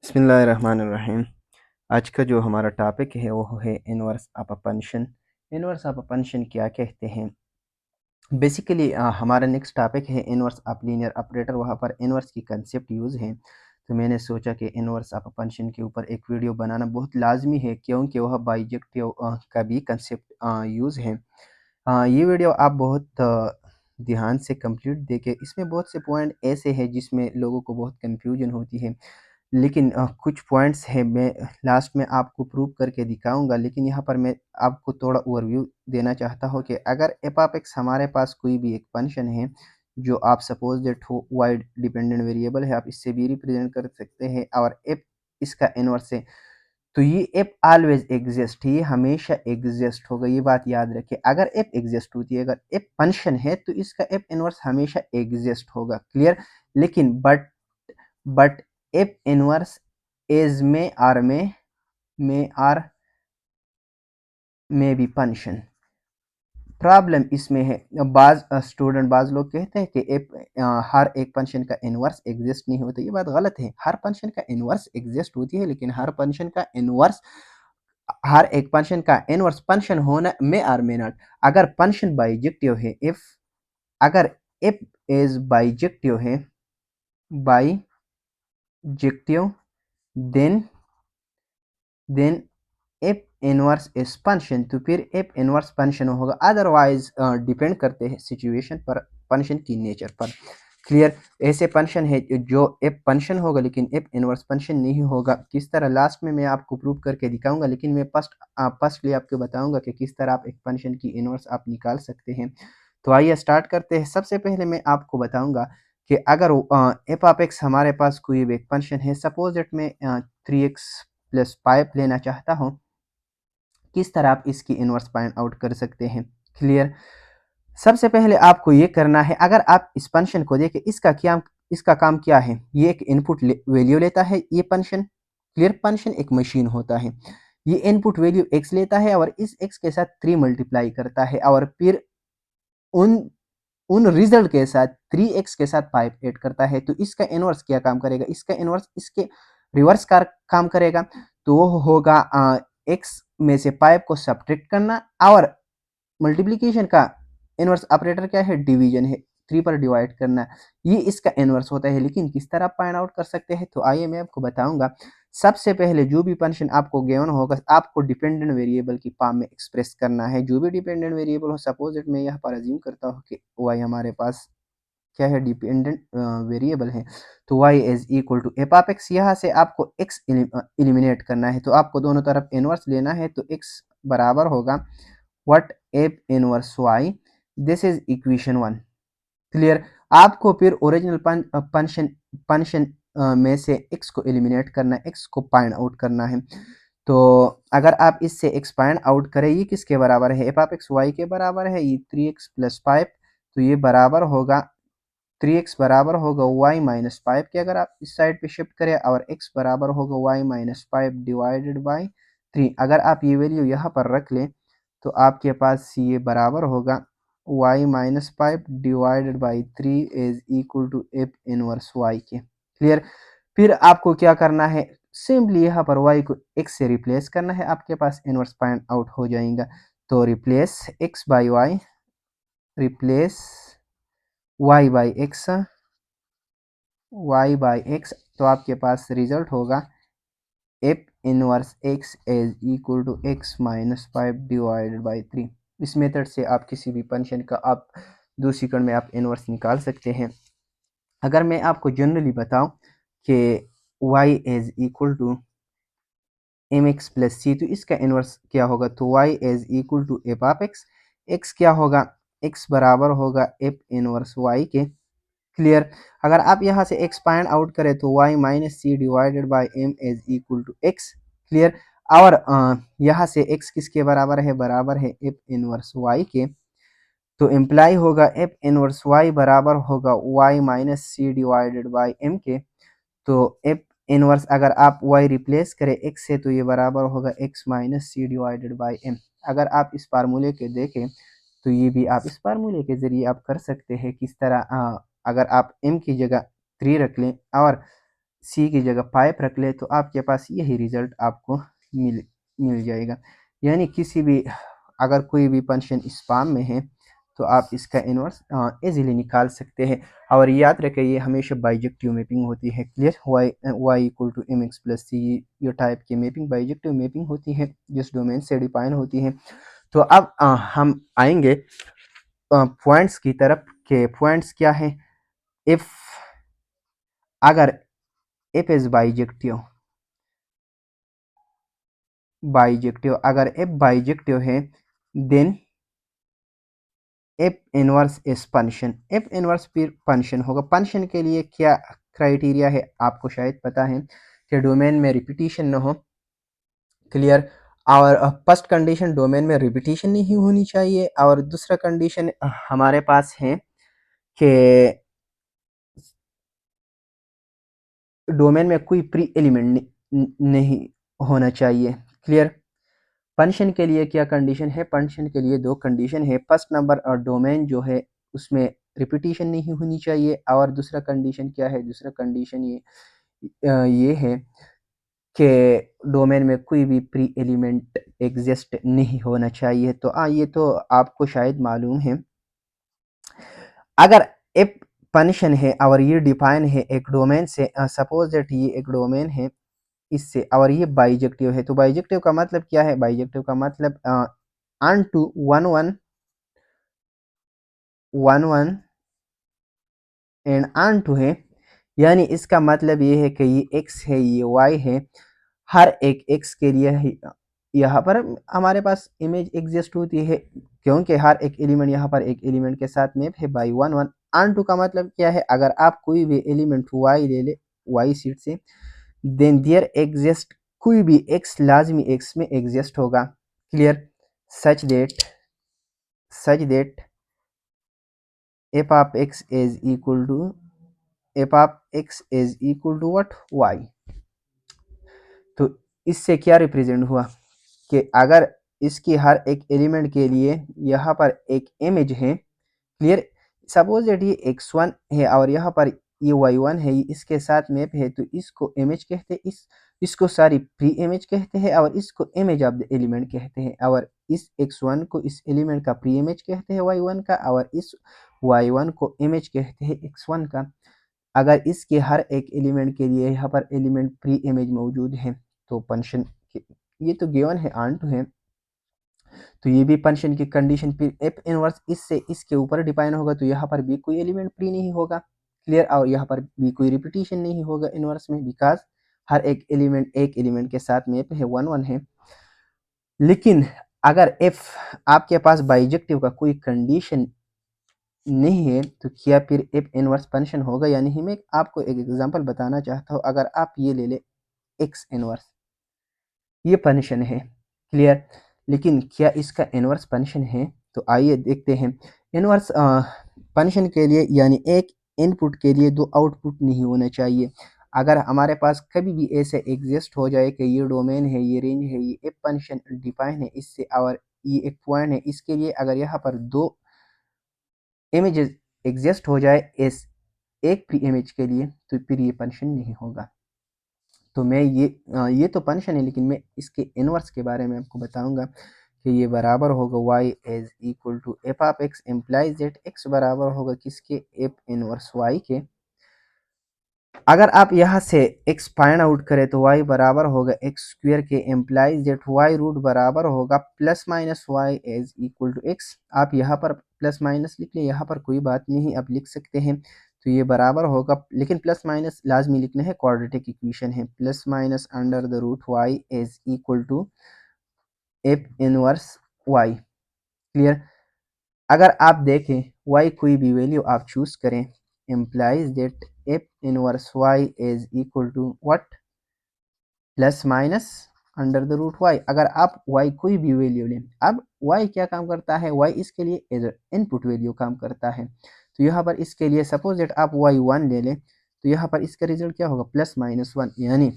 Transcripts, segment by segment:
बिस्मिल्लाहिर्रहमानिर्रहीम। आज का जो हमारा टॉपिक है वो है inverse of a function. Inverse of a function क्या कहते हैं? बेसिकली हमारा नेक्स्ट टॉपिक है इनवर्स ऑफ लीनियर ऑपरेटर। वहाँ पर इनवर्स की कंसेप्ट यूज़ है, तो मैंने सोचा कि इनवर्स ऑफ अ फंक्शन के ऊपर एक वीडियो बनाना बहुत लाजमी है, क्योंकि वह बाइजेक्टिव का भी कंसेप्ट यूज़ है। ये वीडियो आप बहुत ध्यान से कंप्लीट देखें। इसमें बहुत से पॉइंट ऐसे हैं जिसमें लोगों को बहुत कन्फ्यूजन होती है, लेकिन कुछ पॉइंट्स हैं, मैं लास्ट में आपको प्रूव करके दिखाऊंगा। लेकिन यहाँ पर मैं आपको थोड़ा ओवरव्यू देना चाहता हूँ कि अगर एफ ऑफ एक्स हमारे पास कोई भी एक फंक्शन है जो आप सपोज दैट हो वाई डिपेंडेंट वेरिएबल है, आप इससे भी रिप्रेजेंट कर सकते हैं, और एफ इसका इनवर्स है, तो ये एफ ऑलवेज एग्जिस्ट, ये हमेशा एग्जिस्ट होगा। ये बात याद रखें, अगर एफ एग्जिस्ट होती है, अगर एफ फंक्शन है, तो इसका एफ इनवर्स हमेशा एग्जिस्ट होगा। क्लियर? लेकिन बट एफ इनवर्स इज में भी फंक्शन। प्रॉब्लम इसमें है, बाज स्टूडेंट, बाज लोग कहते हैं कि एफ हर एक फंक्शन का इनवर्स एग्जिस्ट नहीं होता। ये बात गलत है, हर फंक्शन का इनवर्स एग्जिस्ट होती है, लेकिन हर एक फंक्शन का इनवर्स फंक्शन होना में और में नॉट। अगर फंक्शन बाइजेक्टिव है, इफ अगर F is bijective then then F inverse is function, तो फिर एफ इनवर्स फंक्शन होगा। अदरवाइज डिपेंड करते हैं सिचुएशन पर, फंक्शन की नेचर पर। क्लियर? ऐसे फंक्शन है जो एफ फंक्शन होगा लेकिन एफ इनवर्स फंक्शन नहीं होगा। किस तरह, लास्ट में मैं आपको प्रूव करके दिखाऊंगा, लेकिन मैं फर्स्टली आपको बताऊंगा कि किस तरह आप एक फंक्शन की इनवर्स आप निकाल सकते हैं। तो आइए स्टार्ट करते हैं। सबसे पहले मैं आपको बताऊंगा कि अगर एफ ऑफ एक्स हमारे पास कोई भी एक फंक्शन है, सपोज दैट मैं 3x प्लस 5 लेना चाहता हूँ, किस तरह आप इसकी इनवर्स फाइंड आउट कर सकते हैं। क्लियर? सबसे पहले आपको ये करना है, अगर आप इस फंक्शन को देखें, इसका काम क्या है? ये एक इनपुट वैल्यू लेता है, ये फंक्शन। क्लियर? फंक्शन एक मशीन होता है, ये इनपुट वैल्यू x लेता है और इस x के साथ 3 मल्टीप्लाई करता है, और फिर उन उन रिजल्ट के साथ 3x के साथ 5 ऐड करता है। तो इसका इनवर्स क्या काम करेगा? इसका इनवर्स इसके रिवर्स का काम करेगा। तो वो होगा x में से 5 को सब्ट्रैक्ट करना, और मल्टीप्लीकेशन का इनवर्स ऑपरेटर क्या है? डिवीजन है, 3 पर डिवाइड करना। ये इसका इनवर्स होता है। लेकिन किस तरह फाइंड आउट कर सकते हैं? तो आइए मैं आपको बताऊंगा। सबसे पहले जो भी फंक्शन आपको गिवन होगा, आपको डिपेंडेंट वेरिएबल की फॉर्म में एक्सप्रेस करना है। जो भी डिपेंडेंट वेरिएबल हो, सपोज दैट मैं यहाँ पर अज्यूम करता हूँ कि y हमारे पास क्या है? डिपेंडेंट वेरिएबल है, तो y is equal to F of X. यहाँ से आपको x एलिमिनेट करना है, तो आपको दोनों तरफ इनवर्स लेना है, तो x बराबर होगा what F inverse y। This is equation 1। Clear? आपको फिर ओरिजिनल फंक्शन फंक्शन में से x को एलिमिनेट करना है, x को फाइंड आउट करना है। तो अगर आप इससे x फाइंड आउट करें, ये किसके बराबर है? एफ ऑफ एक्स y के बराबर है, ये 3x प्लस 5, तो ये बराबर होगा 3x बराबर होगा y माइनस 5 के। अगर आप इस साइड पे शिफ्ट करें, और x बराबर होगा y माइनस 5 डिवाइडेड बाई 3। अगर आप ये वैल्यू यहाँ पर रख लें, तो आपके पास ये बराबर होगा y minus 5 divided by 3 is equal to F inverse y के। क्लियर? फिर आपको क्या करना है? सिंपली यहाँ पर y को x से रिप्लेस करना है, आपके पास इनवर्स फाइंड आउट हो जाएगा। तो replace x by y, replace y by x, y by x, तो आपके पास रिजल्ट होगा F inverse x is equal to x minus 5 divided by 3। इस मेथड से आप किसी भी फंक्शन का आप 2 सेकंड में आप इनवर्स निकाल सकते हैं। अगर मैं आपको जनरली बताऊं कि y is equal to M X plus C, तो इसका इनवर्स क्या होगा? तो y is equal to F of X, x क्या होगा? x बराबर होगा एफ इनवर्स y के। क्लियर? अगर आप यहाँ से x फाइंड आउट करें, तो y minus C divided by M is equal to x। Clear? और यहाँ से x किसके बराबर है? बराबर है एफ इनवर्स y के। तो इम्प्लाई होगा एफ इनवर्स y बराबर होगा y minus C divided by M के। तो एफ इनवर्स अगर आप y रिप्लेस करें x से, तो ये बराबर होगा x minus C divided by M. अगर आप इस फार्मूले के देखें, तो ये भी आप इस फार्मूले के ज़रिए आप कर सकते हैं। किस तरह? अगर आप m की जगह 3 रख लें और सी की जगह 5 रख ले तो आपके पास यही रिजल्ट आपको मिल मिल जाएगा। यानी किसी भी अगर कोई भी फंक्शन स्पाम में है तो आप इसका इन्वर्स इजीली निकाल सकते हैं। और याद रखें ये हमेशा बाइजेक्टिव मैपिंग होती है। Clear, y equal to M X plus C, ये टाइप की मैपिंग बाइजेक्टिव मैपिंग होती है जिस डोमेन से डिफाइन होती है। तो अब हम आएंगे पॉइंट्स की तरफ के पॉइंट्स क्या है। इफ अगर एफ इज बाइजेक्टिव अगर एफ बाइजेक्टिव है then F inverse is function. F inverse फिर फंक्शन होगा। फंक्शन के लिए क्या क्राइटेरिया है आपको शायद पता है कि डोमेन में रिपीटिशन न हो। क्लियर, और फर्स्ट कंडीशन डोमेन में रिपीटिशन नहीं होनी चाहिए, और दूसरा कंडीशन हमारे पास है कि डोमेन में कोई प्री एलिमेंट नहीं होना चाहिए। क्लियर, फंक्शन के लिए क्या कंडीशन है, फंक्शन के लिए दो कंडीशन है। फर्स्ट नंबर और डोमेन जो है उसमें रिपीटिशन नहीं होनी चाहिए, और दूसरा कंडीशन क्या है, दूसरा कंडीशन ये है कि डोमेन में कोई भी प्री एलिमेंट एग्जिस्ट नहीं होना चाहिए। तो ये तो आपको शायद मालूम है। अगर एफ फंक्शन है और ये डिफाइन है एक डोमेन से, सपोज दैट ये एक डोमेन है इससे, और ये बाइजेक्टिव है, तो बाइजेक्टिव का मतलब क्या है, बाइजेक्टिव का मतलब one to one one and onto है। यानी इसका मतलब ये है कि ये x है ये y है, हर एक x के लिए यहाँ पर हमारे पास इमेज एग्जिस्ट होती है, क्योंकि हर एक एलिमेंट यहाँ पर एक एलिमेंट के साथ मैप है by one one. Onto का मतलब क्या है, अगर आप कोई भी एलिमेंट y ले ले y सीट से, देन देयर एग्जिस्ट कोई भी x लाजमी x में एग्जिस्ट होगा। Clear, such that f of x is equal to f of x is equal to what, y। तो इससे क्या रिप्रेजेंट हुआ कि अगर इसकी हर एक एलिमेंट के लिए यहाँ पर एक इमेज है। क्लियर, सपोज दैट ये x1 है और यहाँ पर ये y1 है, ये इसके साथ मैप है, तो इसको इमेज कहते हैं, इसको सारी प्री इमेज कहते हैं, और इसको इमेज ऑफ द एलिमेंट कहते हैं। और इस x1 को इस एलिमेंट का प्री इमेज कहते हैं y1 का, और इस y1 को इमेज कहते हैं x1 का। अगर इसके हर एक एलिमेंट के लिए यहाँ पर एलिमेंट प्री इमेज मौजूद है तो फंक्शन, ये तो गिवन है आन टू है, तो ये भी फंक्शन की कंडीशन। फिर एफ इनवर्स इससे इसके ऊपर डिफाइन होगा, तो यहाँ पर भी कोई एलिमेंट प्री नहीं होगा। क्लियर, और यहाँ पर भी कोई रिपीटिशन नहीं होगा इनवर्स में, बिकॉज हर एक एलिमेंट के साथ मैप है वन वन है। लेकिन अगर एफ आपके पास बाइजेक्टिव का कोई कंडीशन नहीं है तो क्या फिर एफ इनवर्स फंक्शन होगा या नहीं। मैं आपको एक एग्जांपल बताना चाहता हूँ। अगर आप ये ले ले एक्स इनवर्स, ये फंक्शन है। क्लियर, लेकिन क्या इसका इनवर्स फंक्शन है, तो आइए देखते हैं। इनवर्स फंक्शन के लिए यानी एक इनपुट के लिए दो आउटपुट नहीं होना चाहिए। अगर हमारे पास कभी भी ऐसे एग्जिस्ट हो जाए कि ये डोमेन है, ये रेंज है, ये एक फंक्शन डिफाइन है इससे, और ये एक पॉइंट है, इसके लिए अगर यहाँ पर दो इमेजेस एग्जिस्ट हो जाए इस एक प्री इमेज के लिए, तो फिर ये फंक्शन नहीं होगा। तो मैं ये तो फंक्शन है, लेकिन मैं इसके इनवर्स के बारे में आपको बताऊंगा कि ये बराबर होगा y is equal to F of X implies that x बराबर होगा किसके, एफ इनवर्स y के। अगर आप यहाँ से x फाइंड आउट करें तो y बराबर होगा एक्स स्क्वायर के, एम्प्लाइज दैट y रूट बराबर होगा plus minus y is equal to x। आप यहाँ पर प्लस माइनस लिख लें, यहाँ पर कोई बात नहीं, आप लिख सकते हैं। तो ये बराबर होगा, लेकिन प्लस माइनस लाजमी लिखना है, क्वाड्रेटिक इक्वेशन है। Plus minus under the root y is equal to F inverse y। Clear, अगर आप देखें y कोई भी वैल्यू आप चूज करें, implies that f inverse y is equal to what, plus minus under the root y। अगर आप y कोई भी वैल्यू लें, अब y क्या काम करता है, y इसके लिए एज इनपुट वैल्यू काम करता है। तो यहाँ पर इसके लिए सपोज दैट आप y1 ले लें, तो यहाँ पर इसका रिजल्ट क्या होगा, प्लस माइनस वन।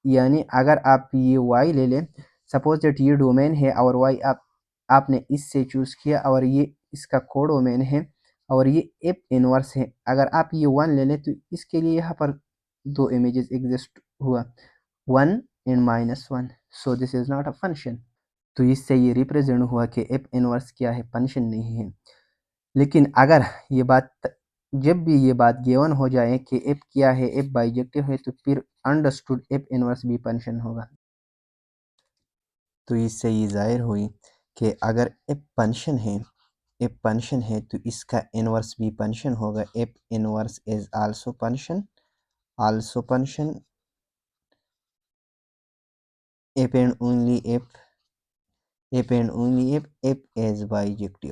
यानी अगर आप ये y ले लें, सपोज दैट ये डोमेन है और y आपने इससे चूज किया, और ये इसका को डोमेन है, और ये एफ इनवर्स है। अगर आप ये वन ले लें तो इसके लिए यहाँ पर दो इमेजेस एग्जिस्ट हुआ 1 and -1, so this is not a function. तो इससे ये रिप्रेजेंट हुआ कि एफ इनवर्स क्या है, फंक्शन नहीं है। लेकिन अगर ये बात जब भी ये बात गिवन हो जाए कि एफ क्या है, एफ बाइजेक्टिव है, तो फिर अंडरस्टूड एफ इनवर्स भी फंक्शन होगा। तो इससे ये जाहिर हुई कि अगर एफ फंक्शन है तो इसका इनवर्स भी फंक्शन होगा। F inverse is also function if and only if is bijective।